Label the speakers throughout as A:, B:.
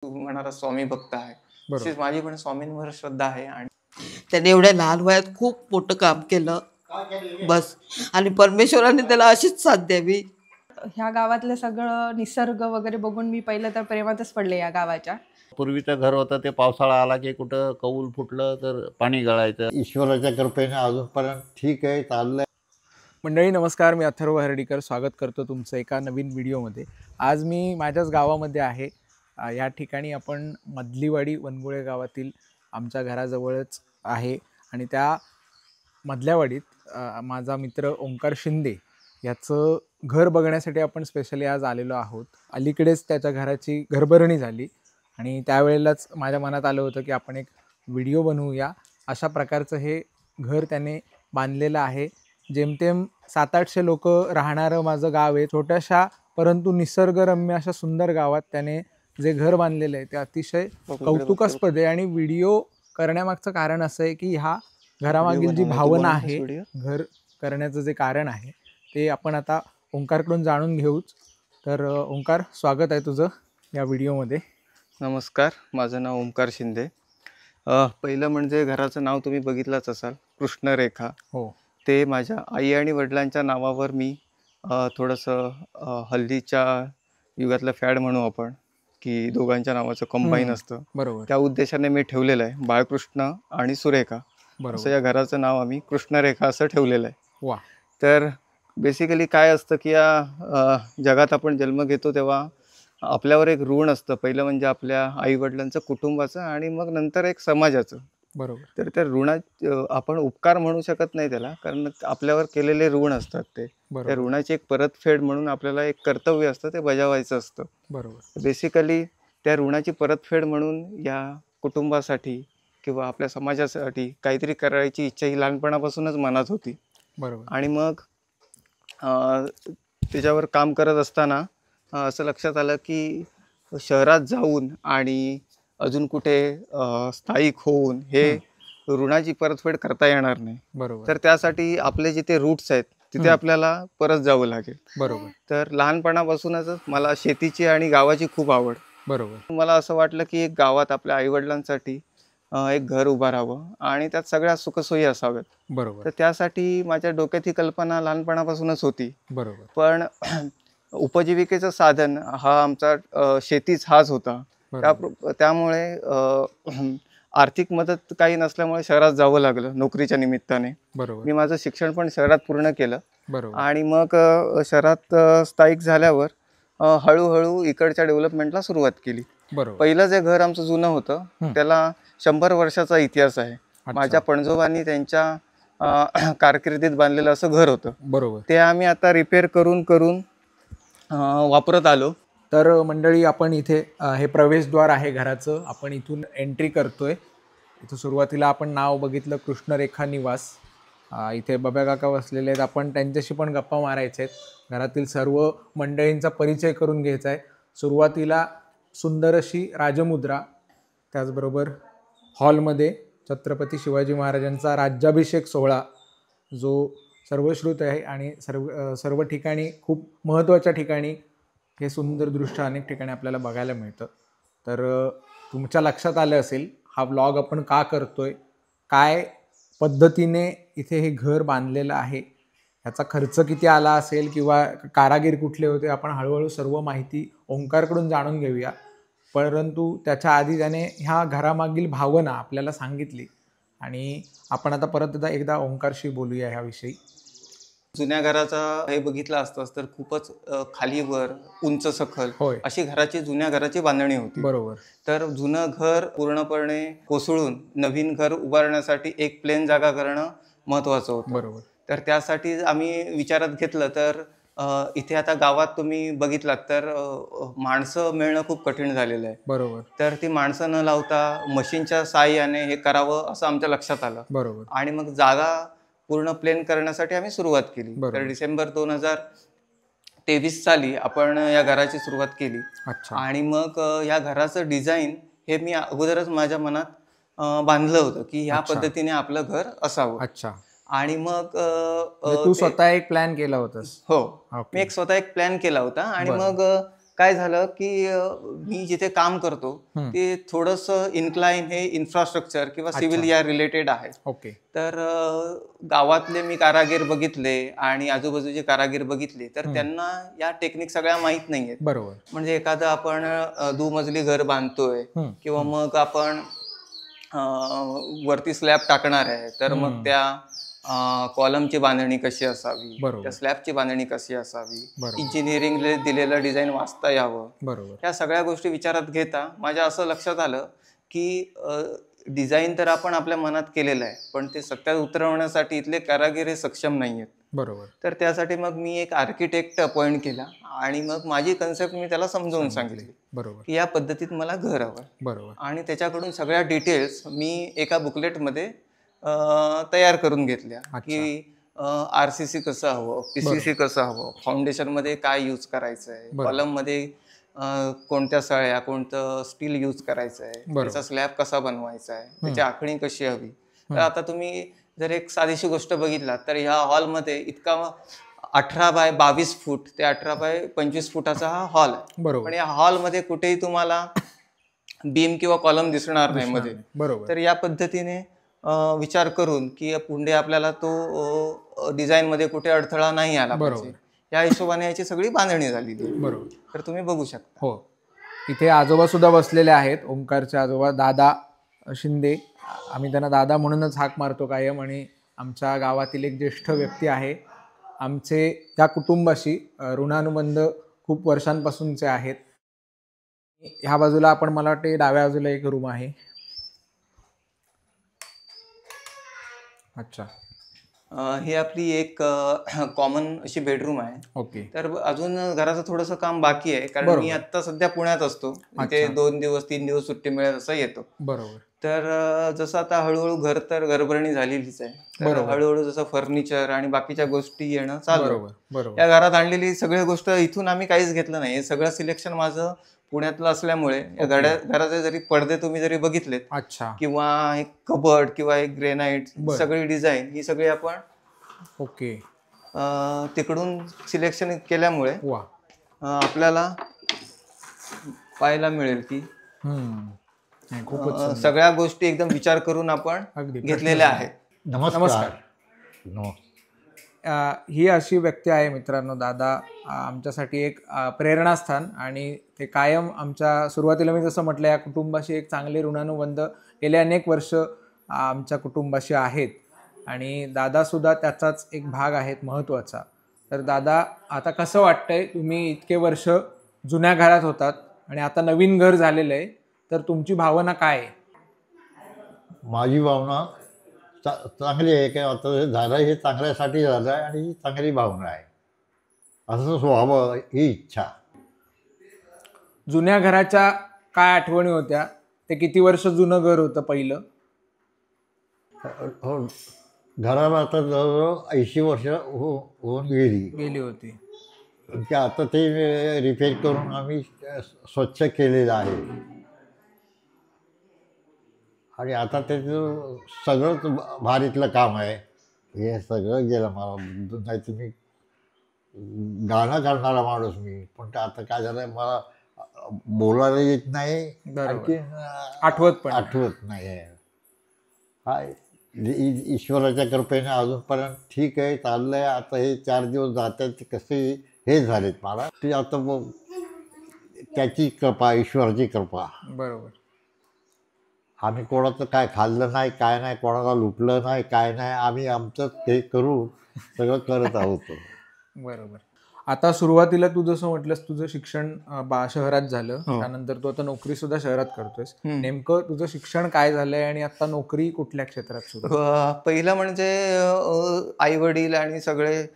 A: तू म्हणाला स्वामी भक्त आहे,
B: बरोबर.
A: तशीच माझी पण स्वामींवर श्रद्धा आहे. आणि
C: त्याने एवढ्या लहान वयात खूप मोठं काम केलं बस, आणि परमेश्वराने त्याला अशीच साथ द्यावी.
D: ह्या गावातलं सगळं निसर्ग वगैरे बघून मी पहिलं तर प्रेमातच पडले या गावाच्या.
E: पूर्वीचं घर होतं ते पावसाळा आला की कुठं कौल फुटलं तर पाणी गळायचं.
F: ईश्वराच्या कृपेने अजूनपर्यंत ठीक आहे, चाललंय.
B: मंडळी नमस्कार, मी अथर्व हर्डीकर स्वागत करतो तुमचं एका नवीन व्हिडिओमध्ये. आज मी माझ्याच गावामध्ये आहे. या ठिकाणी आपण मधलीवाडी वनगुळे गावातील आमच्या घराजवळच आहे आणि त्या मधल्या वाडीत माझा मित्र ओंकार शिंदे याचं घर बघण्यासाठी आपण स्पेशली आज आलेलो आहोत. अलीकडेच त्याच्या घराची घरभरणी झाली आणि त्यावेळेलाच माझ्या मनात आलं होतं की आपण एक व्हिडिओ बनवूया. अशा प्रकारचं हे घर त्याने बांधलेलं आहे. जेमतेम 700-800 लोक राहणारं माझं गाव आहे. छोट्याशा परंतु निसर्गरम्य अशा सुंदर गावात त्याने जे घर बांधलेलं आहे ते अतिशय कौतुकास्पद आहे. आणि व्हिडिओ करण्यामागचं कारण असं आहे की ह्या घरामागील जी भावना आहे, घर करण्याचं जे कारण आहे ते आपण आता ओंकारकडून जाणून घेऊच. तर ओंकार, स्वागत आहे तुझं या व्हिडिओमध्ये.
A: नमस्कार, माझं नाव ओंकार शिंदे. पहिलं म्हणजे घराचं नाव तुम्ही बघितलंच असाल, कृष्णरेखा.
B: हो,
A: ते माझ्या आई आणि वडिलांच्या नावावर मी थोडंसं हल्लीच्या युगातलं फॅड म्हणू आपण, की दोघांच्या नावाचं कंबाईन असतं,
B: बरोबर.
A: त्या उद्देशाने मी ठेवलेलं आहे बाळकृष्ण आणि सुरेखा असं.
B: बरोबर.
A: या घराचं नाव आम्ही कृष्णरेखा असं ठेवलेलं आहे.
B: वा.
A: तर बेसिकली काय असतं की या जगात आपण जन्म घेतो तेव्हा आपल्यावर एक ऋण असतं. पहिलं म्हणजे आपल्या आईवडिलांचं, कुटुंबाचं, आणि मग नंतर एक समाजाचं.
B: बरोबर.
A: तर त्या ऋणात आपण उपकार म्हणू शकत नाही त्याला, कारण आपल्यावर केलेले ऋण असतात ते. त्या
B: बरोबर.
A: ऋणाची एक परतफेड म्हणून आपल्याला एक कर्तव्य असतं, ते बजावायचं असतं.
B: बरोबर.
A: बेसिकली त्या ऋणाची परतफेड म्हणून या कुटुंबासाठी किंवा आपल्या समाजासाठी काहीतरी करायची इच्छा ही लहानपणापासूनच मनात होती.
B: बरोबर.
A: आणि मग त्याच्यावर काम करत असताना असं लक्षात आलं की शहरात जाऊन आणि अजून कुठे स्थायिक होऊन हे ऋणाची परतफेड करता येणार नाही.
B: बरोबर.
A: तर त्यासाठी आपले जिथे रूट्स आहेत तिथे आपल्याला परत जावं लागेल.
B: बरोबर.
A: तर लहानपणापासूनच मला शेतीची आणि गावाची खूप आवड.
B: बरोबर.
A: मला असं वाटलं की एक गावात आपल्या आईवडिलांसाठी एक घर उभं राहावं आणि त्यात सगळ्या सुखसोयी असाव्यात.
B: बरोबर.
A: तर त्यासाठी माझ्या डोक्यात ही कल्पना लहानपणापासूनच होती.
B: बरोबर.
A: पण उपजीविकेचं साधन हा आमचा शेतीच हाच होता. त्यामुळे आर्थिक मदत काही नसल्यामुळे शहरात जावं लागलं नोकरीच्या निमित्ताने.
B: बरोबर.
A: मी माझं शिक्षण पण शहरात पूर्ण केलं.
B: बरोबर.
A: आणि मग शहरात स्थायिक झाल्यावर हळूहळू इकडच्या डेव्हलपमेंटला सुरुवात केली.
B: बरोबर.
A: पहिलं जे घर आमचं जुनं होतं त्याला 100 वर्षाचा इतिहास आहे. माझ्या पणजोबांनी त्यांच्या कारकिर्दीत बांधलेलं असं घर होतं.
B: बरोबर.
A: ते आम्ही आता रिपेअर करून वापरत आलो.
B: तर मंडळी, आपण इथे हे प्रवेशद्वार आहे घराचं. आपण इथून एंट्री करतोय. इथं सुरुवातीला आपण नाव बघितलं कृष्णरेखा निवास. इथे बब्या काका बसलेले आहेत. आपण त्यांच्याशी पण गप्पा मारायच्या आहेत. घरातील सर्व मंडळींचा परिचय करून घ्यायचा आहे. सुरुवातीला सुंदर अशी राजमुद्रा, त्याचबरोबर हॉलमध्ये छत्रपती शिवाजी महाराजांचा राज्याभिषेक सोहळा जो सर्वश्रुत आहे आणि सर्व ठिकाणी खूप महत्त्वाच्या ठिकाणी हे सुंदर दृश्य अनेक ठिकाणी आपल्याला बघायला मिळतं. तर तुमच्या लक्षात आलं असेल हा व्लॉग आपण का करतोय, काय पद्धतीने इथे हे घर बांधलेलं आहे, ह्याचा खर्च किती आला असेल किंवा कारागीर कुठले होते, आपण हळूहळू सर्व माहिती ओंकारकडून जाणून घेऊया. परंतु त्याच्या आधी त्याने ह्या घरामागील भावना आपल्याला सांगितली आणि आपण आता परत एकदा ओंकारशी बोलूया ह्याविषयी.
A: जुन्या घराचा हे बघितलं असतास तर खूपच खालीवर उंच सखल अशी जुन्या घराची बांधणी होती.
B: बरोबर.
A: तर जुनं घर पूर्णपणे कोसळून नवीन घर उभारण्यासाठी एक प्लेन जागा करणं महत्त्वाचं होतं.
B: बरोबर.
A: तर त्यासाठी आम्ही विचारात घेतलं. तर इथे आता गावात तुम्ही बघितलात तर माणसं मिळणं खूप कठीण झालेलं आहे.
B: बरोबर.
A: तर ती माणसं न लावता मशीनच्या साहाय्याने हे करावं असं आमच्या लक्षात आलं.
B: बरोबर.
A: आणि मग जागा पूर्ण प्लेन करण्यासाठी आम्ही सुरुवात केली. तर डिसेंबर 2023 साली आपण या घराची सुरुवात केली. आणि मग या घराचं डिझाईन हे मी अगोदरच माझ्या मनात बांधलं होतं की ह्या पद्धतीने आपलं घर असावं.
B: अच्छा.
A: आणि मग
B: तू स्वतः एक प्लॅन केला होतास?
A: हो, मी स्वतः एक प्लॅन केला होता. आणि मग काय झालं की मी जिथे काम करतो ते थोडंसं इन्क्लाइन हे इन्फ्रास्ट्रक्चर किंवा सिव्हिल या रिलेटेड आहे.
B: ओके.
A: तर गावातले मी कारागीर बघितले आणि आजूबाजूचे कारागीर बघितले तर त्यांना या टेक्निक सगळ्या माहीत नाहीयेत.
B: बरोबर.
A: म्हणजे एखादं आपण दुमजली घर बांधतोय किंवा मग आपण वरती स्लॅब टाकणार आहे तर मग त्या कॉलमची बांधणी कशी असावी, त्या स्लॅबची बांधणी कशी असावी, इंजिनिअरिंगला दिलेलं डिझाईन वाचता यावं,
B: बरोबर.
A: या सगळ्या गोष्टी विचारात घेता माझ्या असं लक्षात आलं की डिझाईन तर आपण आपल्या मनात केलेलं आहे पण ते सत्यात उतरवण्यासाठी इथले कारागीर हे सक्षम नाहीयेत.
B: बरोबर.
A: तर त्यासाठी मग मी एक आर्किटेक्ट अपॉइंट केला आणि मग माझी कन्सेप्ट मी त्याला समजावून सांगितली.
B: बरोबर.
A: की या पद्धतीत मला घर हवं.
B: बरोबर.
A: आणि त्याच्याकडून सगळ्या डिटेल्स मी एका बुकलेटमध्ये तयार करून घेतल्या की RCC कसं हवं, PCC कसं हवं, फाउंडेशनमध्ये काय यूज करायचं आहे, कॉलममध्ये कोणत्या सळ्या कोणतं स्टील यूज करायचं आहे, त्याचा स्लॅब कसा बनवायचा आहे, त्याची आखणी कशी हवी. तर आता तुम्ही जर एक साधीशी गोष्ट बघितला तर ह्या हॉलमध्ये इतका 18 बाय 22 फूट ते 18 बाय 25 फुटाचा हा हॉल आहे. पण या हॉलमध्ये कुठेही तुम्हाला बीम किंवा कॉलम दिसणार नाही मध्ये. तर या पद्धतीने विचार करून की पुढे आपल्याला तो डिझाईन मध्ये कुठे अडथळा नाही आला पाहिजे या हिशोबाने याची सगळी बांधणी झालेली.
B: बरोबर.
A: तर तुम्ही बघू शकता.
B: हो, इथे आजोबा सुद्धा बसलेले आहेत, ओंकारचे आजोबा दादा शिंदे. आम्ही त्यांना दादा म्हणूनच हाक मारतो कायम आणि आमच्या गावातील एक ज्येष्ठ व्यक्ती आहे. आमचे त्या कुटुंबाशी ऋणानुबंध खूप वर्षांपासूनचे आहेत. ह्या बाजूला आपण मला वाटते डाव्या बाजूला एक रूम आहे. अच्छा.
A: ही आपली एक कॉमन अशी बेडरूम आहे.
B: ओके.
A: तर अजून घराचं थोडंसं काम बाकी आहे कारण मी आता सध्या पुण्यात असतो. इथे 2 दिवस 3 दिवस सुट्टी मिळेल असं येतो.
B: बरोबर.
A: तर जसं आता हळूहळू घर तर घरभरणी झालेलीच आहे. तर हळूहळू जसं फर्निचर आणि बाकीच्या गोष्टी येणं चालू. या घरात आणलेली सगळी गोष्ट इथून आम्ही काहीच घेतलं नाही. हे सगळं सिलेक्शन माझं पुण्यातलं असल्यामुळे या घराचे जरी पडदे तुम्ही जरी बघितलेत किंवा एक कबर्ड किंवा एक ग्रेनाइट सगळी डिझाईन ही सगळी आपण
B: ओके
A: तिकडून सिलेक्शन केल्यामुळे आपल्याला पाहायला मिळेल की सगळ्या गोष्टी एकदम विचार करून आपण घेतलेल्या आहेत.
B: नमस्कार. ही अशी व्यक्ती आहे मित्रांनो, दादा आमच्यासाठी एक प्रेरणास्थान आणि ते कायम आमच्या सुरुवातीला मी जसं म्हटलं या कुटुंबाशी एक चांगले ऋणानुबंध गेले अनेक वर्ष आमच्या कुटुंबाशी आहेत आणि दादासुद्धा त्याचाच एक भाग आहेत महत्त्वाचा. तर दादा, आता कसं वाटतंय, तुम्ही इतके वर्ष जुन्या घरात होतात आणि आता नवीन घर झालेलं आहे, तर तुमची भावना काय आहे?
F: माझी भावना चांगली आहे की आता झालं हे चांगल्यासाठी झालं आहे आणि ही चांगली भावना आहे. असंच व्हावं ही इच्छा.
B: जुन्या घराच्या काय आठवणी होत्या? ते किती वर्ष जुनं घर होतं पहिलं?
F: हो, घराला आता जवळजवळ 80 वर्ष होऊन गेली होती. की आता ते रिपेअर करून आम्ही स्वच्छ केलेलं आहे आणि आता त्याचं सगळंच भारीतलं काम आहे. हे सगळं गेलं मला. नाही तुम्ही गाणं काढणारा माणूस मी, पण आता काय झालं मला बोलायला येत नाही, आठवत नाही आहे. हा ईश्वराच्या कृपेने अजूनपर्यंत ठीक आहे, चाललंय. आता हे 4 दिवस जातात कसे हे झालेत मला ते आता त्याची कृपा, ईश्वराची कृपा.
B: बरोबर.
F: आम्ही कोणाचं काय खाल्लं नाही, काय नाही, कोणाला लुटलं नाही, काय नाही. आम्ही आमचं हे करून सगळं करत आहोत.
B: बरोबर. आता सुरुवातीला तू जसं म्हटलंस तुझं शिक्षण शहरात झालं, त्यानंतर तू आता नोकरी सुद्धा शहरात करतोयस. नेमकं तुझं शिक्षण काय झालंय आणि आता नोकरी कुठल्या क्षेत्रात सुरू?
A: पहिलं म्हणजे आई वडील आणि सगळे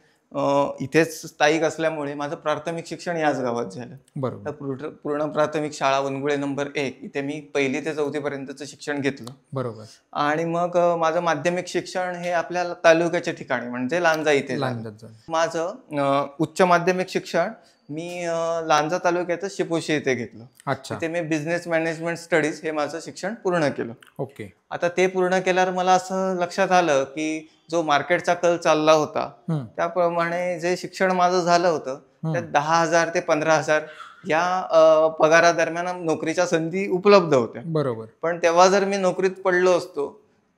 A: इथेच स्थायिक असल्यामुळे माझं प्राथमिक शिक्षण याच गावात झालं.
B: बरोबर.
A: पूर्ण प्राथमिक शाळा वनगुळे नंबर 1 इथे मी 1ली ते 4थी पर्यंतचं शिक्षण घेतलं.
B: बरोबर.
A: आणि मग माझं माध्यमिक शिक्षण हे आपल्या तालुक्याच्या ठिकाणी म्हणजे लांजा इथे झालं. माझं उच्च माध्यमिक शिक्षण मी लांजा तालुक्यातच शिपोशी इथे घेतलं. तिथे मी बिझनेस मॅनेजमेंट स्टडीज हे माझं शिक्षण पूर्ण केलं.
B: ओके.
A: आता ते पूर्ण केल्यावर मला असं लक्षात आलं की जो मार्केटचा कल चालला होता त्याप्रमाणे जे शिक्षण माझं झालं होतं त्यात 10,000 ते 15,000 या पगारादरम्यान नोकरीच्या संधी उपलब्ध होत्या.
B: बरोबर.
A: पण तेव्हा जर मी नोकरीत पडलो असतो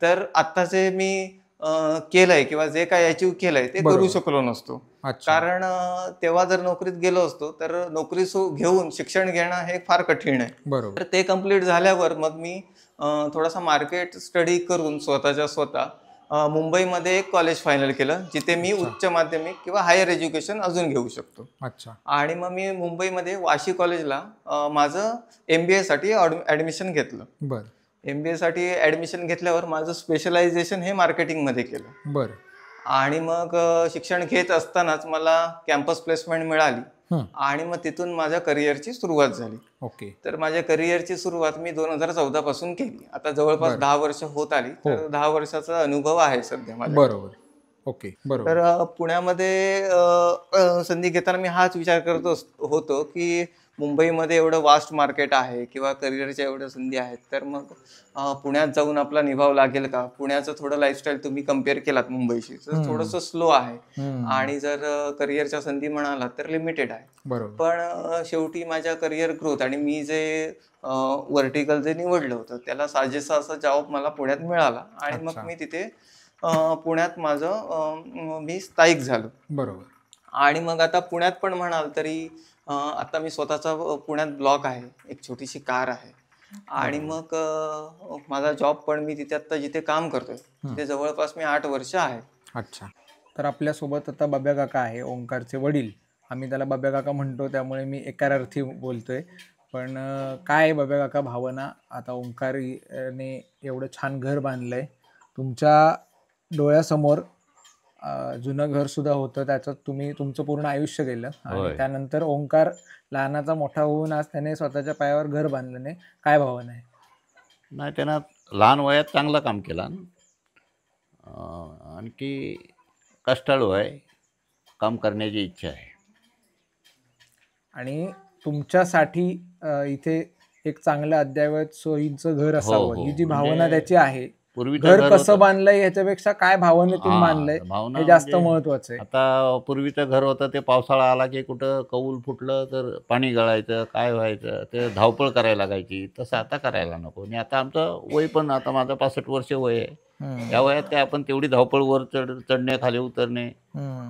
A: तर आत्ताचे मी केलंय किंवा जे काय अचीव केलंय ते करू शकलो नसतो. कारण तेव्हा जर नोकरीत गेलो असतो तर नोकरी घेऊन शिक्षण घेणं हे फार कठीण आहे.
B: बरोबर.
A: तर ते कम्प्लीट झाल्यावर मग मी थोडासा मार्केट स्टडी करून स्वतः मुंबईमध्ये एक कॉलेज फायनल केलं जिथे मी उच्च माध्यमिक किंवा हायर एज्युकेशन अजून घेऊ शकतो.
B: अच्छा.
A: आणि मग मी मुंबईमध्ये वाशी कॉलेजला माझं MBA साठी ऍडमिशन घेतलं.
B: बरं.
A: MBA साठी ऍडमिशन घेतल्यावर माझं स्पेशलायझेशन हे मार्केटिंगमध्ये केलं.
B: बरं.
A: आणि मग शिक्षण घेत असतानाच मला कॅम्पस प्लेसमेंट मिळाली आणि मग तिथून माझ्या करिअरची सुरुवात झाली.
B: ओके.
A: तर माझ्या करिअरची सुरुवात मी 2014 पासून केली. आता जवळपास 10 वर्ष होत आली. तर 10 वर्षाचा अनुभव आहे सध्या माझा.
B: बरोबर. ओके. बरोबर.
A: तर पुण्यामध्ये संधी घेताना मी हाच विचार करत होतो की मुंबईमध्ये एवढं वास्ट मार्केट आहे किंवा करिअरच्या एवढ्या संधी आहेत तर मग पुण्यात जाऊन आपला निभाव लागेल का. पुण्याचं थोडं लाईफस्टाईल तुम्ही कम्पेअर केलात मुंबईशी तर थोडंसं स्लो आहे आणि जर करिअरच्या संधी म्हणालात तर लिमिटेड आहे.
B: बरोबर.
A: पण शेवटी माझ्या करिअर ग्रोथ आणि मी जे व्हर्टिकल जे निवडलं होतं त्याला साजेसा असा जॉब मला पुण्यात मिळाला आणि मग मी तिथे पुण्यात मी स्थायिक झालो.
B: बरोबर.
A: आणि मग आता पुण्यात पण म्हणाल तरी आता मी स्वतःचा पुण्यात ब्लॉक आहे, एक छोटीशी कार आहे आणि मग माझा जॉब पण मी तिथे आता जिथे काम करतोय तिथे जवळपास मी 8 वर्ष आहे.
B: अच्छा. तर आपल्यासोबत आता बब्या काका आहे, ओंकारचे वडील. आम्ही त्याला बब्या काका म्हणतो त्यामुळे मी एकारार्थी बोलतोय. पण काय आहे बब्या काका भावना, आता ओंकारने एवढं छान घर बांधलंय तुमच्या डोळ्यासमोर, जुनं घर सुद्धा होतं त्याच्यात तुम्ही तुमचं पूर्ण आयुष्य गेलं आणि त्यानंतर ओंकार लहानाचा मोठा होऊन आज त्याने स्वतःच्या पायावर घर बांधलं. काय भावना आहे?
E: नाही, त्यानं लहान वयात चांगलं काम केलं. आणखी कष्टाळू आहे, काम करण्याची इच्छा आहे.
B: आणि तुमच्यासाठी इथे एक चांगलं अद्ययावत सोयीचं घर असावं ही जी भावना त्याची आहे. घर कसं बांधलंय याच्यापेक्षा काय भावनेतून बांधलंय हे जास्त महत्वाचं आहे.
E: आता पूर्वीचं घर होतं ते पावसाळा आला की कुठं कौल फुटलं तर पाणी गळायचं, काय व्हायचं, ते धावपळ करायला लागायची. तसं आता करायला नको. आणि आता आमचं वय पण, आता माझं 65 वर्ष वय आहे. या वयात काय आपण तेवढी धावपळ वर चढणे खाली उतरणे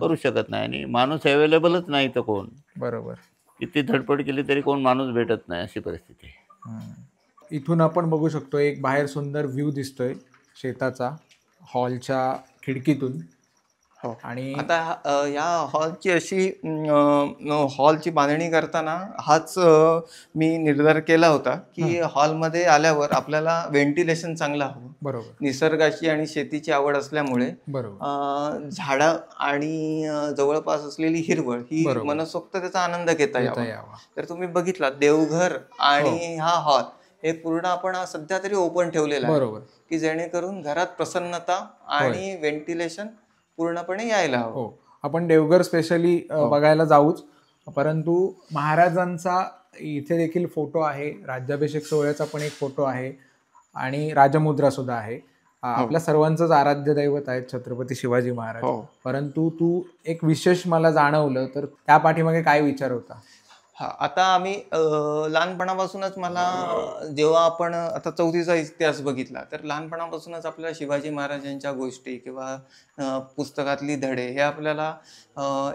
E: करू शकत नाही आणि माणूस अवेलेबलच नाही तर कोण.
B: बरोबर.
E: किती धडपड केली तरी कोण माणूस भेटत नाही, अशी परिस्थिती आहे.
B: इथून आपण बघू शकतो एक बाहेर सुंदर व्ह्यू दिसतोय शेताचा, हॉलच्या खिडकीतून. आणि
A: आता या हॉलची अशी हॉलची बांधणी करताना हाच मी निर्धार केला होता की हॉलमध्ये आल्यावर आपल्याला व्हेंटिलेशन चांगलं हवं.
B: बरोबर.
A: निसर्गाची आणि शेतीची आवड असल्यामुळे
B: बरोबर
A: झाडं आणि जवळपास असलेली हिरवळ ही मनसोक्त त्याचा आनंद घेता यावा. तर तुम्ही बघितला देवघर आणि हा हॉल हे पूर्ण आपण सध्या तरी ओपन ठेवलेलं आहे.
B: बरोबर.
A: की जेणेकरून घरात प्रसन्नता आणि व्हेंटिलेशन पूर्णपणे यायला हवं.
B: हो, आपण देवघर स्पेशली बघायला जाऊच. परंतु महाराजांचा इथे देखील फोटो आहे, राज्याभिषेक सोहळ्याचा पण एक फोटो आहे आणि राजमुद्रा सुद्धा आहे. आपल्या सर्वांचंच आराध्य दैवत आहेत छत्रपती शिवाजी महाराज. परंतु तू एक विशेष मला जाणवलं, तर त्या पाठीमागे काय विचार होता?
A: आता आम्ही लहानपणापासूनच मला जेव्हा आपण आता 4थीचा इतिहास बघितला तर लहानपणापासूनच आपल्याला शिवाजी महाराजांच्या गोष्टी किंवा पुस्तकातली धडे हे आपल्याला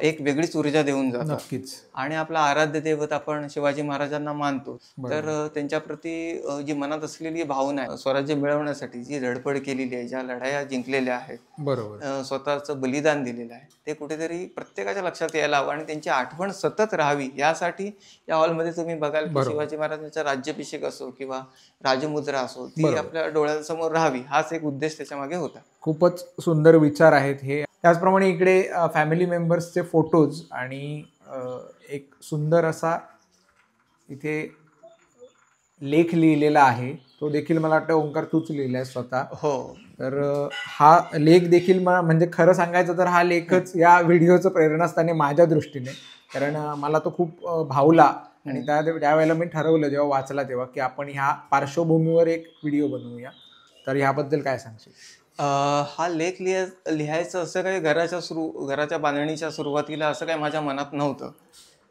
A: एक वेगळीच ऊर्जा देऊन जातात.
B: नक्कीच.
A: आणि आपला आराध्य दैवत आपण शिवाजी महाराजांना मानतो. तर त्यांच्याप्रती जी मनात असलेली भावना आहे, स्वराज्य मिळवण्यासाठी जी धडपड केलेली आहे, ज्या लढाया जिंकलेल्या आहेत,
B: बरोबर,
A: स्वतःचं बलिदान दिलेलं आहे, ते कुठेतरी प्रत्येकाच्या लक्षात यायला हवं आणि त्यांची आठवण सतत राहावी यासाठी या हॉलमध्ये तुम्ही बघाल की शिवाजी महाराजांचा राज्याभिषेक असो किंवा राजमुद्रा असो ती आपल्या डोळ्यांसमोर राहावी हाच एक उद्देश त्याच्या मागे होता.
B: खूपच सुंदर विचार आहेत हे. त्याचप्रमाणे इकडे फॅमिली मेंबर्सचे फोटोज आणि एक सुंदर असा इथे लेख लिहिलेला आहे, तो देखील मला वाटतं ओंकार तूच लिहिलाय स्वतः.
A: हो. तर
B: हा लेख देखील मला, म्हणजे खरं सांगायचं तर हा लेखच या व्हिडिओचं प्रेरणास्थान आहे माझ्या दृष्टीने, कारण मला तो खूप भावला आणि त्यावेळेला मी ठरवलं जेव्हा वाचला तेव्हा की आपण ह्या पार्श्वभूमीवर एक व्हिडिओ बनवूया. तर ह्याबद्दल काय सांगशील?
A: हा लेख लिहायचं असं काही घराच्या बांधणीच्या सुरुवातीला असं काही माझ्या मनात नव्हतं.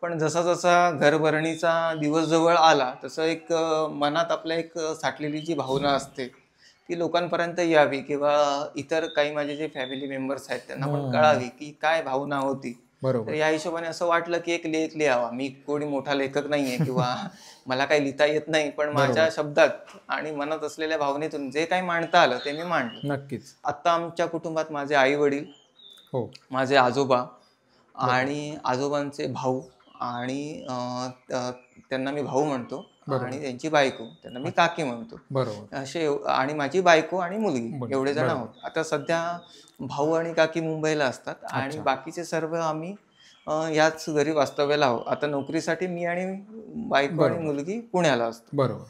A: पण जसा जसा घरभरणीचा दिवस जवळ आला तसं एक मनात आपल्या एक साठलेली जी भावना असते ती लोकांपर्यंत यावी किंवा इतर काही माझे जे फॅमिली मेंबर्स आहेत त्यांना पण कळावी की काय भावना होती. तर या हिशोबाने असं वाटलं की एक लेख लिहावा. मी कोणी मोठा लेखक नाहीये किंवा मला काही लिहिता येत नाही, पण माझ्या शब्दात आणि मनात असलेल्या भावनेतून जे काही मांडता आलं ते मी मांडलं.
B: नक्कीच.
A: आता आमच्या कुटुंबात माझे आई वडील,
B: हो.
A: माझे आजोबा आणि आजोबांचे भाऊ आणि त्यांना मी भाऊ म्हणतो आणि त्यांची बायको त्यांना मी काकी म्हणतो.
B: बरोबर.
A: असे आणि माझी बायको आणि मुलगी एवढे जण आहोत. आता सध्या भाऊ आणि काकी मुंबईला असतात आणि बाकीचे सर्व आम्ही याच घरी वास्तव्याला आहोत. आता नोकरीसाठी मी आणि बायको आणि मुलगी पुण्याला असतो.
B: बरोबर.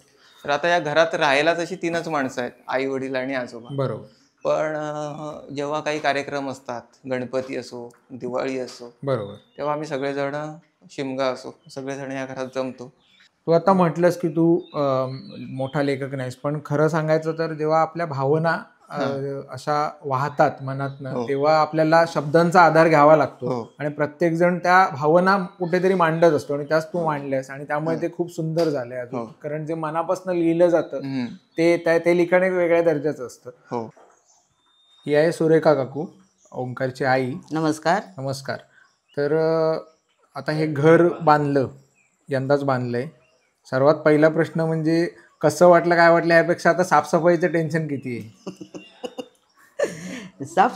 A: तर आता या घरात राहायला तशी 3च माणसं आहेत, आई वडील आणि आजोबा.
B: बरोबर.
A: पण जेव्हा काही कार्यक्रम असतात, गणपती असो, दिवाळी असो,
B: बरोबर,
A: तेव्हा आम्ही सगळेजण, शिमगा असो, सगळेजण या घरात जमतो.
B: तू आता म्हटलंस की तू मोठा लेखक नाहीस, पण खरं सांगायचं तर जेव्हा आपल्या भावना अशा वाहतात मनातनं, तेव्हा आपल्याला शब्दांचा आधार घ्यावा लागतो आणि प्रत्येक जण त्या भावना कुठेतरी मांडत असतो आणि त्याच तू मांडल्यास आणि त्यामुळे ते खूप सुंदर झाले अजून. कारण जे मनापासून लिहिलं जातं ते लिखाण एक वेगळ्या दर्जाचं असतं. ही आहे सुरेखा काकू, ओंकारची आई.
C: नमस्कार.
B: नमस्कार. तर आता हे घर बांधलं, यंदाच बांधलंय. सर्वात पहिला प्रश्न म्हणजे कसं वाटलं, काय वाटलं यापेक्षा आता साफसफाईचं टेन्शन किती आहे?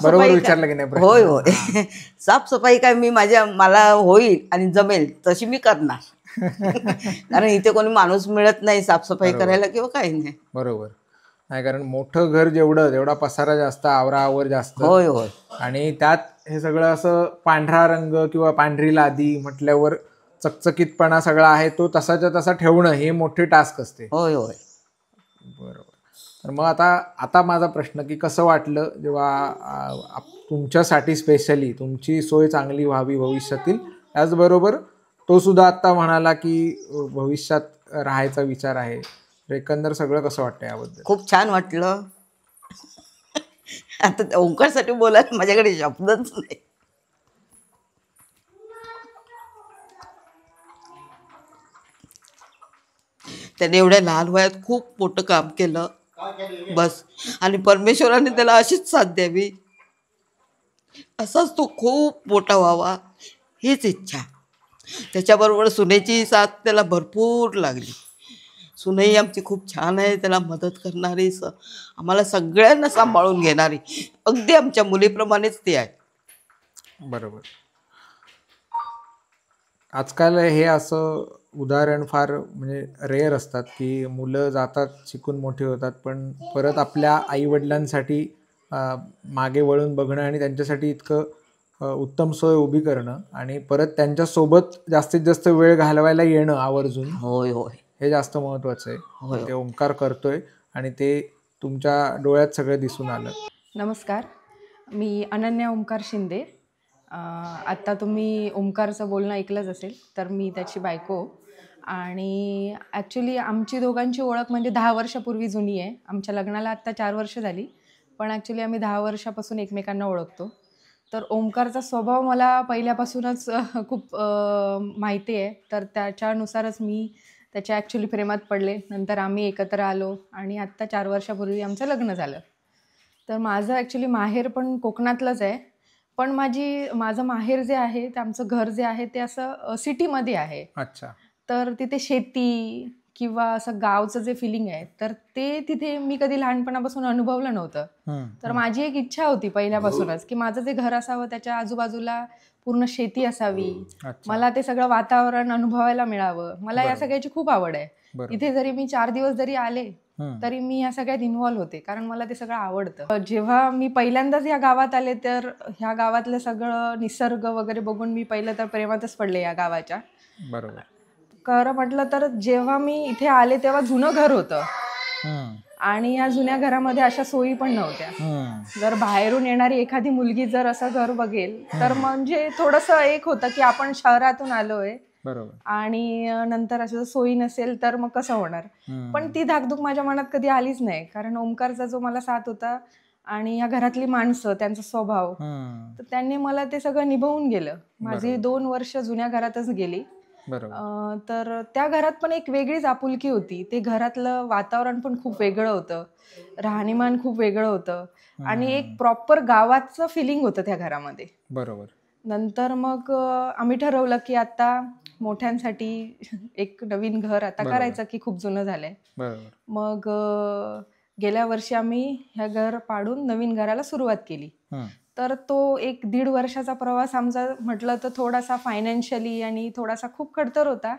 B: बरोबर विचारलं की नाही प्रश्न?
C: होय होय. साफसफाई काय मला होईल आणि जमेल तशी मी करणार. कारण इथे कोणी माणूस मिळत नाही साफसफाई करायला किंवा काही नाही.
B: बरोबर. नाही, कारण मोठं घर तेवढा पसारा जास्त, आवराआवर जास्त.
C: होय होय.
B: आणि त्यात हे सगळं असं पांढरा रंग किंवा पांढरी लादी म्हटल्यावर चकचकीतपणा सगळा आहे तो तसाच्या तसा ठेवणं हे मोठी टास्क असते.
C: होय होय.
B: बरोबर. तर मग आता माझा प्रश्न की कसं वाटलं जेव्हा तुमच्यासाठी स्पेशली तुमची सोय चांगली व्हावी भविष्यातील, त्याचबरोबर तो सुद्धा आता म्हणाला की भविष्यात राहायचा विचार आहे, तर एकंदर सगळं कसं वाटतं याबद्दल?
C: खूप छान वाटलं. आता ओंकारसाठी बोलायला माझ्याकडे शब्दच नाही. त्याने एवढ्या लहान वयात खूप मोठं काम केलं बस, आणि परमेश्वराने त्याला अशीच साथ द्यावी, असाच तो खूप मोठा व्हावा हीच इच्छा. त्याच्याबरोबर सुनेची साथ त्याला भरपूर लागली. सुनई आमची खूप छान आहे, त्याला मदत करणारी, आम्हाला सगळ्यांना सांभाळून घेणारी, अगदी आमच्या मुलीप्रमाणेच ती आहे.
B: बरोबर. आजकाल हे असं उदाहरण फार म्हणजे रेअर असतात की मुलं जातात, शिकून मोठी होतात, पण परत आपल्या आईवडिलांसाठी मागे वळून बघणं आणि त्यांच्यासाठी इतकं उत्तम सोय उभी करणं आणि परत त्यांच्यासोबत जास्तीत जास्त वेळ घालवायला येणं आवर्जून,
C: होय होय,
B: हे जास्त महत्त्वाचं आहे. ते ओंकार करतोय आणि ते तुमच्या डोळ्यात सगळं दिसून आलं.
D: नमस्कार, मी अनन्या ओंकार शिंदे. आत्ता तुम्ही ओंकारचं बोलणं ऐकलंच असेल, तर मी त्याची बायको. आणि ॲक्च्युली आमची दोघांची ओळख म्हणजे 10 वर्षापूर्वी जुनी आहे. आमच्या लग्नाला आत्ता 4 वर्ष झाली, पण ॲक्च्युली आम्ही 10 वर्षापासून एकमेकांना ओळखतो. तर ओंकारचा स्वभाव मला पहिल्यापासूनच खूप माहिती आहे, तर त्याच्यानुसारच मी त्याच्या ॲक्च्युली प्रेमात पडले. नंतर आम्ही एकत्र आलो आणि आत्ता 4 वर्षापूर्वी आमचं लग्न झालं. तर माझं ॲक्च्युली माहेर पण कोकणातलंच आहे, पण माझं माहेर जे आहे ते आमचं घर जे आहे ते असं सिटीमध्ये आहे.
B: अच्छा.
D: तर तिथे शेती किंवा असं गावचं जे फिलिंग आहे तर ते तिथे मी कधी लहानपणापासून अनुभवलं नव्हतं. तर माझी एक इच्छा होती पहिल्यापासूनच की माझं जे घर असावं त्याच्या आजूबाजूला पूर्ण शेती असावी, मला ते सगळं वातावरण अनुभवायला मिळावं. मला या सगळ्याची खूप आवड आहे. इथे जरी मी 4 दिवस जरी आले तरी मी या सगळ्यात इन्व्हॉल्व होते, कारण मला ते सगळं आवडतं. जेव्हा मी पहिल्यांदाच या गावात आले तर ह्या गावातलं सगळं निसर्ग वगैरे बघून मी पहिलं तर प्रेमातच पडले या गावाच्या.
B: बरोबर.
D: खरं म्हटलं तर जेव्हा मी इथे आले तेव्हा जुनं घर होतं आणि या जुन्या घरामध्ये अशा सोयी पण नव्हत्या. जर बाहेरून येणारी एखादी मुलगी जर असं घर बघेल तर म्हणजे थोडंसं एक होतं की आपण शहरातून आलोय आणि नंतर असं सोयी नसेल तर मग कसं होणार. पण ती धाकधूक माझ्या मनात कधी आलीच नाही, कारण ओंकारचा जो मला साथ होता आणि या घरातली माणसं, त्यांचा स्वभाव, तर त्यांनी मला ते सगळं निभवून गेलं. माझी 2 वर्ष जुन्या घरातच गेली
B: बरोबर.
D: तर त्या घरात पण एक वेगळीच आपुलकी होती. ते घरातलं वातावरण पण खूप वेगळं होतं, राहणीमान खूप वेगळं होतं आणि एक प्रॉपर गावाचं फिलिंग होतं त्या घरामध्ये.
B: बरोबर.
D: नंतर मग आम्ही ठरवलं की आता मोठ्यांसाठी एक नवीन घर आता करायचं, की खूप जुनं झालंय.
B: बरोबर.
D: मग गेल्या वर्षी आम्ही ह्या घर पाडून नवीन घराला सुरुवात केली. तर तो 1-1.5 वर्षाचा प्रवास आमचा म्हटलं तर थोडासा फायनान्शियली आणि थोडासा खूप खडतर होता.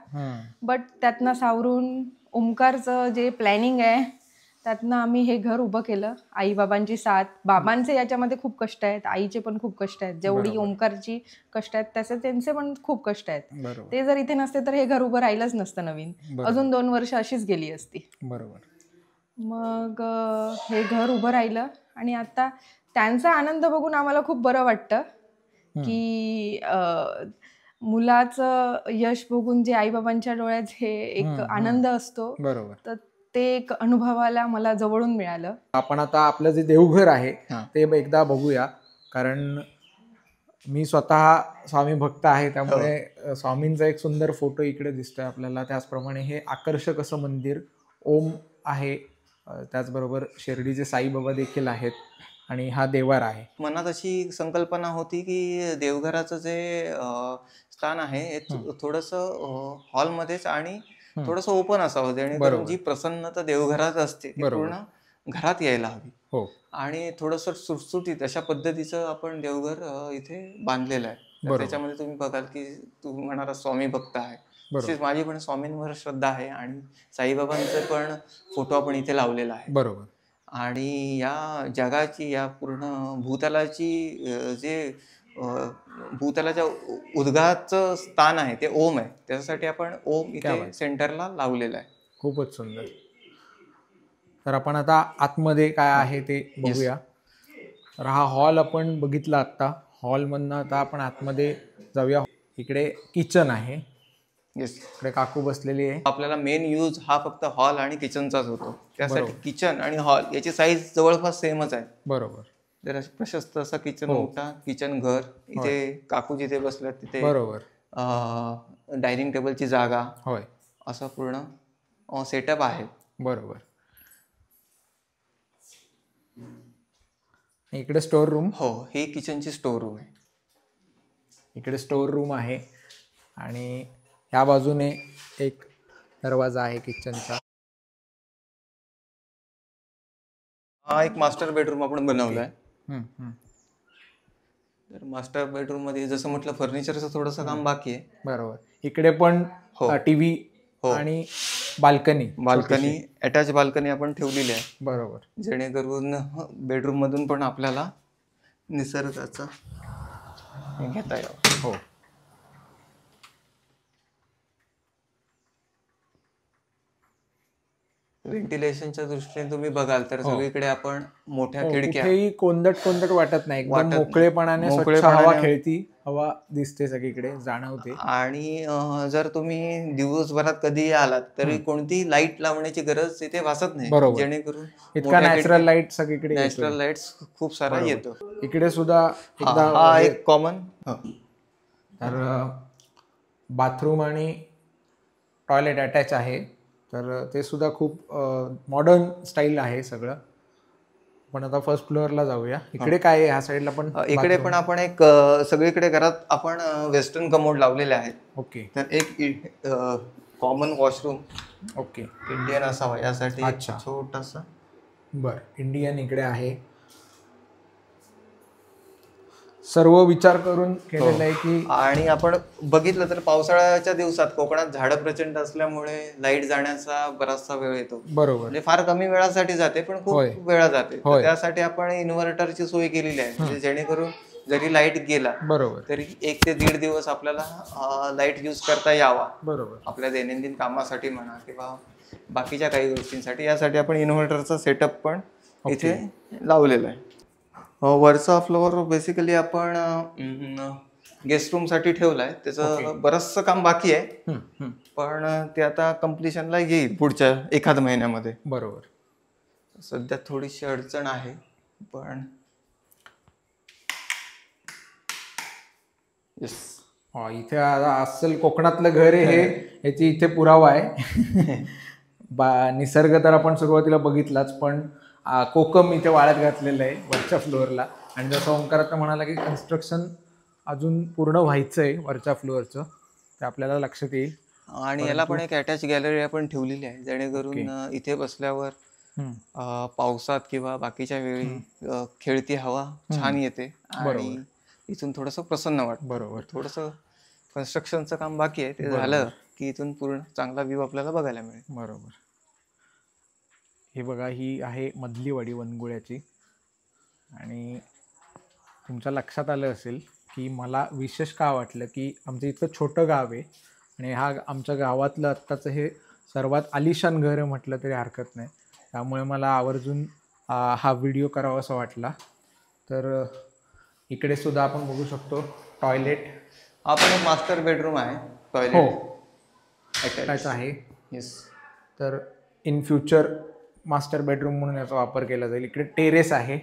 D: बट त्यातनं सावरून ओमकारचं जे प्लॅनिंग आहे त्यातनं आम्ही हे घर उभं केलं. आई-बाबांची साथ, बाबांचे याच्यामध्ये खूप कष्ट आहेत, आईचे पण खूप कष्ट आहेत. जेवढी ओमकारची कष्ट आहेत तसे त्यांचे पण खूप कष्ट आहेत.
B: बरोबर.
D: ते जर इथे नसते तर हे घर उभं राहिलंच नसतं नवीन. अजून 2 वर्ष अशीच गेली असती.
B: बरोबर.
D: मग हे घर उभं राहिलं आणि आता त्यांचा आनंद बघून आम्हाला खूप बरं वाटतं, की मुलाचं यश बघून जे आईबाबांच्या डोळ्यात जे एक आनंद असतो,
B: बरोबर.
D: तर ते एक अनुभवायला मला जवळून मिळालं.
B: आपण आता आपलं जे देवघर आहे ते एकदा बघूया, कारण मी स्वतः स्वामी भक्त आहे, त्यामुळे स्वामींचा एक सुंदर फोटो इकडे दिसतोय आपल्याला. त्याचप्रमाणे हे आकर्षक असं मंदिर ओम आहे, त्याचबरोबर शिर्डीचे साईबाबा देखील आहेत आणि हा देवार आहे.
A: मनात अशी संकल्पना होती की देवघराचं जे स्थान आहे हे थोडंसं हॉलमध्येच आणि थोडंसं ओपन असावं, जेणेकरून जी प्रसन्नता देवघरात असते ती पूर्ण घरात यायला हवी.
B: हो.
A: आणि थोडंसं सुटसुटीत अशा पद्धतीचं आपण देवघर इथे बांधलेलं आहे. तर त्याच्यामध्ये तुम्ही बघाल की तुम्ही म्हणाला स्वामी भक्त आहे, तशीच माझी पण स्वामींवर श्रद्धा आहे आणि साईबाबांचं पण फोटो आपण इथे लावलेला आहे.
B: बरोबर.
A: आणि या जगाची, या पूर्ण भूतलाची जे भूतलाच्या उद्गाचं स्थान आहे ते ओम आहे. त्याच्यासाठी आपण ओम इथे सेंटरला लावलेलं आहे.
B: खूपच सुंदर. तर आपण आता आतमध्ये काय आहे ते बघूया. तर हा हॉल आपण बघितला आता. हॉलमधनं आता आपण आतमध्ये जाऊया. इकडे किचन आहे. इकडे काकू बसलेली आहे.
A: आपल्याला मेन यूज हा फक्त हॉल आणि किचनचाच होतो. त्यासाठी किचन आणि हॉल याची साईज जवळपास सेमच आहे.
B: बरोबर.
A: जरा प्रशस्त असा किचन, मोठा किचन घर. इथे काकू जिथे बसल्यात तिथे
B: बरोबर
A: डायनिंग टेबलची जागा,
B: होय,
A: असा पूर्ण सेटअप आहे.
B: बरोबर. इकडे स्टोर रूम.
A: हो, ही किचनची स्टोर रूम आहे.
B: इकडे स्टोर रूम आहे आणि ह्या बाजूने एक दरवाजा आहे किचनचा.
A: हा एक मास्टर बेडरूम आपण बनवलाय. तर मास्टर बेडरूम मध्ये जसं म्हटलं फर्निचरचं थोडंसं काम बाकी आहे.
B: बरोबर. इकडे पण टीव्ही आणि बाल्कनी
A: अटॅच बाल्कनी आपण ठेवलेली आहे.
B: बरोबर.
A: जेणेकरून बेडरूम मधून पण आपल्याला निसर्गाचा घेता यावं.
B: हो.
A: व्हेंटिलेशनच्या दृष्टीने तुम्ही बघाल तर सगळीकडे आपण मोठ्या खिडक्या,
B: कुठेही कोंदट वाटत नाही, एकदम मोकळेपणाने स्वच्छ हवा खेळती हवा दिसते सगळीकडे, जाणवते.
A: आणि जर तुम्ही दिवसभरात कधी आलात तरी कोणती लाईट लावण्याची गरज इथे भासत नाही, जेणेकरून
B: इतका नॅचरल लाईट सगळीकडे,
A: नॅचरल लाईट खूप सारा येतो.
B: इकडे सुद्धा
A: हा एक कॉमन.
B: तर बाथरूम आणि टॉयलेट अटॅच आहे, तर ते सुद्धा खूप मॉडर्न स्टाईल आहे सगळं. पण आता फर्स्ट फ्लोअरला जाऊया. इकडे काय आहे ह्या साईडला पण?
A: इकडे पण आपण एक सगळीकडे घरात आपण वेस्टर्न कमोड लावलेले आहेत.
B: ओके.
A: तर एक कॉमन वॉशरूम
B: ओके
A: इंडियन असावा यासाठी छोटासा.
B: बरं, इंडियन इकडे आहे. सर्व विचार करून केलेलं आहे की.
A: आणि आपण बघितलं तर पावसाळ्याच्या दिवसात कोकणात झाडं प्रचंड असल्यामुळे लाईट जाण्याचा बराचसा वेळ येतो.
B: बरोबर.
A: म्हणजे फार कमी वेळासाठी जाते पण खूप वेळा जाते. त्यासाठी आपण इन्व्हर्टरची सोय केलेली आहे, म्हणजे जेणेकरून जरी लाईट गेला
B: बरोबर
A: तरी 1 ते 1.5 दिवस आपल्याला लाईट यूज करता यावा.
B: बरोबर.
A: आपल्या दैनंदिन कामासाठी म्हणा किंवा बाकीच्या काही गोष्टींसाठी. यासाठी आपण इन्व्हर्टरचा सेटअप पण इथे लावलेला आहे. वरचा फ्लोअर बेसिकली आपण गेस्ट रूम साठी ठेवलाय. त्याचं बरचसं काम बाकी आहे, पण ते आता कम्प्लिशनला येईल पुढच्या 1 महिन्यामध्ये.
B: बरोबर.
A: सध्या थोडीशी अडचण आहे, पण
B: इथे अस्सल कोकणातलं घर आहे हे, याची इथे पुरावा आहे. निसर्ग तर आपण सुरुवातीला बघितलाच, पण कोकम इथे वाळत घातलेलं आहे वरच्या फ्लोअरला. आणि जसं ओंकार आता म्हणाला की कन्स्ट्रक्शन अजून पूर्ण व्हायचं आहे वरच्या फ्लोअरचं, ते आपल्याला लक्षात येईल.
A: आणि याला पण एक अटॅच गॅलरी आपण ठेवलेली आहे, जेणेकरून इथे बसल्यावर पावसात किंवा बाकीच्या वेळी खेळती हवा छान येते आणि इथून थोडंसं प्रसन्न वाटतं.
B: बरोबर.
A: थोडंसं कन्स्ट्रक्शनचं काम बाकी आहे, ते झालं की इथून पूर्ण चांगला व्ह्यू आपल्याला बघायला मिळेल.
B: बरोबर. हे बघा, ही आहे मधली वाडी वनगुळ्याची. आणि तुमच्या लक्षात आलं असेल की मला विशेष का वाटलं की आमचं इतकं छोटं गाव आहे आणि आमच्या गावातलं आत्ताचं हे सर्वात आलिशान घर आहे म्हटलं तरी हरकत नाही. त्यामुळे मला आवर्जून हा व्हिडिओ करावा असा वाटला. तर इकडे सुद्धा आपण बघू शकतो टॉयलेट.
A: हा पण एक मास्टर बेडरूम आहे,
B: हो,
A: टॉयलेट
B: अटॅच आहे.
A: येस.
B: तर इन फ्युचर मास्टर बेडरूम म्हणून याचा वापर केला जाईल. इकडे टेरेस आहे.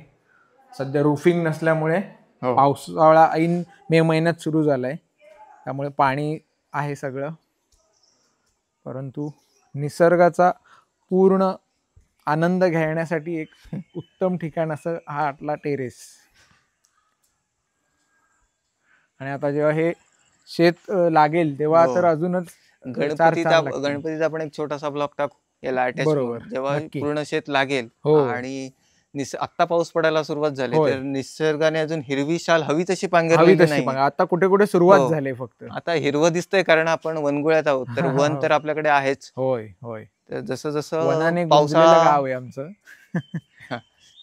B: सध्या रूफिंग नसल्यामुळे पावसाळा ऐन मे महिन्यात सुरू झाला आहे, त्यामुळे पाणी आहे सगळं. परंतु निसर्गाचा पूर्ण आनंद घेण्यासाठी एक उत्तम ठिकाण असं हा आपला टेरेस. आणि आता जेव्हा हे शेत लागेल तेव्हा तर अजूनच
A: गणपतीचा पण एक छोटासा ब्लॉक टाकू याला अटॅच. जेव्हा पूर्ण शेत लागेल आणि आता पाऊस पडायला सुरुवात झाली तर निसर्गाने अजून हिरवी शाल हवी तशी पांघरलेली नाही.
B: आता कुठे कुठे सुरुवात झाली, फक्त
A: आता हिरवं दिसतंय कारण आपण वनगुळ्यात आहोत, तर वन तर आपल्याकडे आहेच.
B: होय होय.
A: तर जसं जसं
B: गाव आहे आमचं,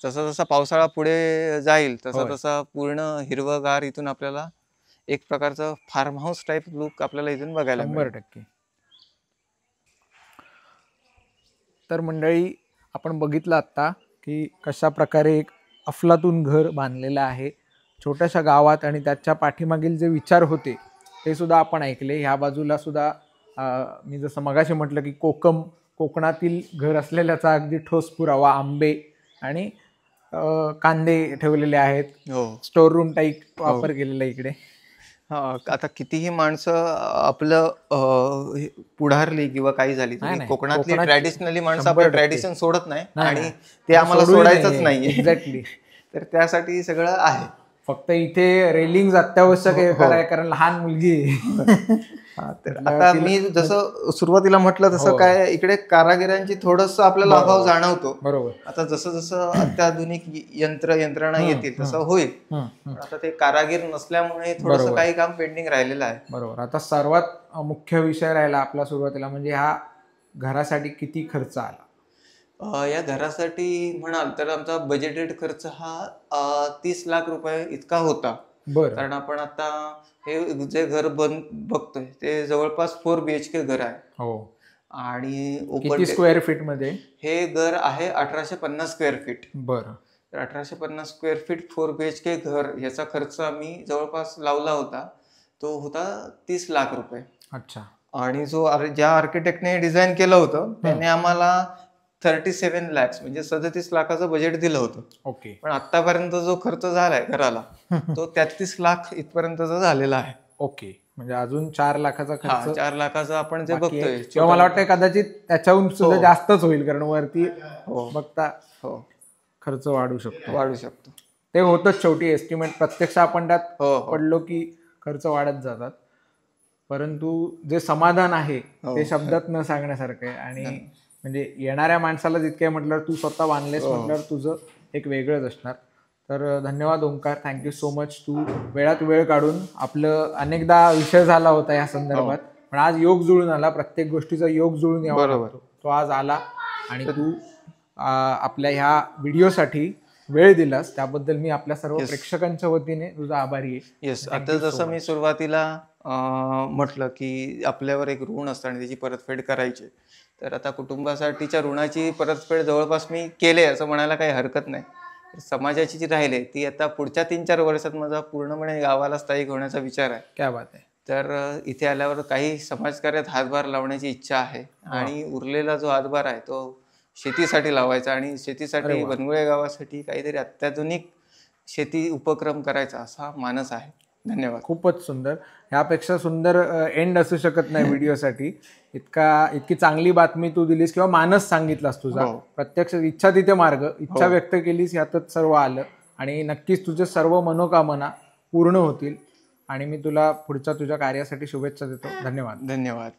A: जसं जसं पावसाळा पुढे जाईल तसं तसं पूर्ण हिरवगार इथून आपल्याला एक प्रकारचं फार्म हाऊस टाईप लुक आपल्याला इथून बघायला
B: 100%. तर मंडळी, आपण बघितलं आता की कशा प्रकारे एक अफलातून घर बांधलेलं आहे छोट्याशा गावात, आणि त्याच्या पाठीमागील जे विचार होते ते सुद्धा आपण ऐकले. ह्या बाजूला सुद्धा मी जसं मगाशी म्हटलं की कोकणातील घर असलेल्याचा अगदी ठोस पुरावा. आंबे आणि कांदे ठेवलेले आहेत, स्टोर रूम टाईप वापर केलेला इकडे.
A: आता कितीही माणसं आपलं पुढारली किंवा काही झाली तरी कोकणातली ट्रॅडिशनली माणसं आपलं ट्रॅडिशन सोडत नाही आणि ते आम्हाला सोडायचंच नाहीये.
B: एक्झॅक्टली.
A: तर त्यासाठी सगळं आहे.
B: फक्त इथे रेलिंग अत्यावश्यक आहे, कारण लहान मुलगी.
A: तर आता मी जसं सुरुवातीला म्हटलं तसं काय इकडे कारागिरांची थोडंसं आपल्याला अभाव जाणवतो.
B: बरोबर.
A: आता जसं जसं अत्याधुनिक यंत्रणा येतील तसं होईल. आता ते कारागीर नसल्यामुळे थोडंसं काही काम पेंडिंग राहिलेलं आहे.
B: बरोबर. आता सर्वात मुख्य विषय राहिला आपला सुरुवातीला, म्हणजे ह्या घरासाठी किती खर्च आला.
A: या घरासाठी म्हणाल तर आमचा बजेटेड खर्च हा 30 लाख रुपये इतका होता. कारण आपण आता हे जे घर बघतोय ते जवळपास 4 BHK घर आहे.
B: हो.
A: आणि
B: किती स्क्वेअर फीट मध्ये
A: हे घर आहे? 1850 स्क्वेअर फीट.
B: बरं.
A: तर 1850 स्क्वेअर फीट 4 BHK घर, याचा खर्च आम्ही जवळपास लावला होता, तो होता 30 लाख रुपये.
B: अच्छा.
A: आणि ज्या आर्किटेक्टने डिझाईन केलं होतं त्याने आम्हाला 37 lakhs म्हणजे 37 लाखाचं बजेट दिलं होतं.
B: ओके.
A: पण आतापर्यंत जो खर्च झालाय घराला तो 33 लाख इथपर्यंतचा झालेला आहे.
B: ओके. म्हणजे अजून 4 लाखाचा खर्च.
A: 4 लाखाचा आपण जे बघतोय,
B: किंवा मला वाटतं कदाचित त्याच्याहून सुद्धा जास्तच होईल, कारण वरती बघता खर्च वाढू शकतो. ते होतच शेवटी एस्टिमेट. प्रत्यक्ष आपण त्यात पडलो की खर्च वाढत जातात. परंतु जे समाधान आहे ते शब्दात न सांगण्यासारखं आहे. आणि म्हणजे येणाऱ्या माणसाला जितके म्हटल्यावर तू स्वतः बांधलेस म्हटल्यावर तुझं एक वेगळंच असणार. तर धन्यवाद ओंकार, थँक्यू सो मच. तू वेळात वेळ काढून, आपलं अनेकदा विषय झाला होता या संदर्भात, पण आज योग जुळून आला. प्रत्येक गोष्टीचा योग जुळून यावा लागतो, तो आज आला. आणि तू आपल्या ह्या व्हिडिओसाठी वेळ दिलास त्याबद्दल मी आपल्या सर्व प्रेक्षकांच्या वतीने तुझा आभारी आहे.
A: येस. आता जसं मी सुरुवातीला म्हटलं की आपल्यावर एक ऋण असतं आणि त्याची परतफेड करायची, तर आता कुटुंबासाठीच्या ऋणाची परतफेड जवळपास मी केले असं म्हणायला काही हरकत नाही. समाजाची जी राहिली ती आता पुढच्या 3-4 वर्षात माझा पूर्णपणे गावाला स्थायिक होण्याचा विचार आहे.
B: क्या बात आहे.
A: तर इथे आल्यावर काही समाजकार्यात हातभार लावण्याची इच्छा आहे आणि उरलेला जो हातभार आहे तो शेतीसाठी लावायचा आणि शेतीसाठी वनगुळे गावासाठी काहीतरी अत्याधुनिक शेती उपक्रम करायचा असा मानस आहे. धन्यवाद.
B: खूपच सुंदर. ह्यापेक्षा सुंदर एंड असू शकत नाही व्हिडिओसाठी. इतकी चांगली बातमी तू दिलीस किंवा मानस सांगितलास तुझा.
A: हो.
B: प्रत्यक्ष इच्छा तिथे मार्ग, इच्छा व्यक्त केलीस, यातच सर्व आलं. आणि नक्कीच तुझे सर्व मनोकामना पूर्ण होतील. आणि मी तुला पुढच्या तुझ्या कार्यासाठी शुभेच्छा देतो. धन्यवाद.
A: धन्यवाद.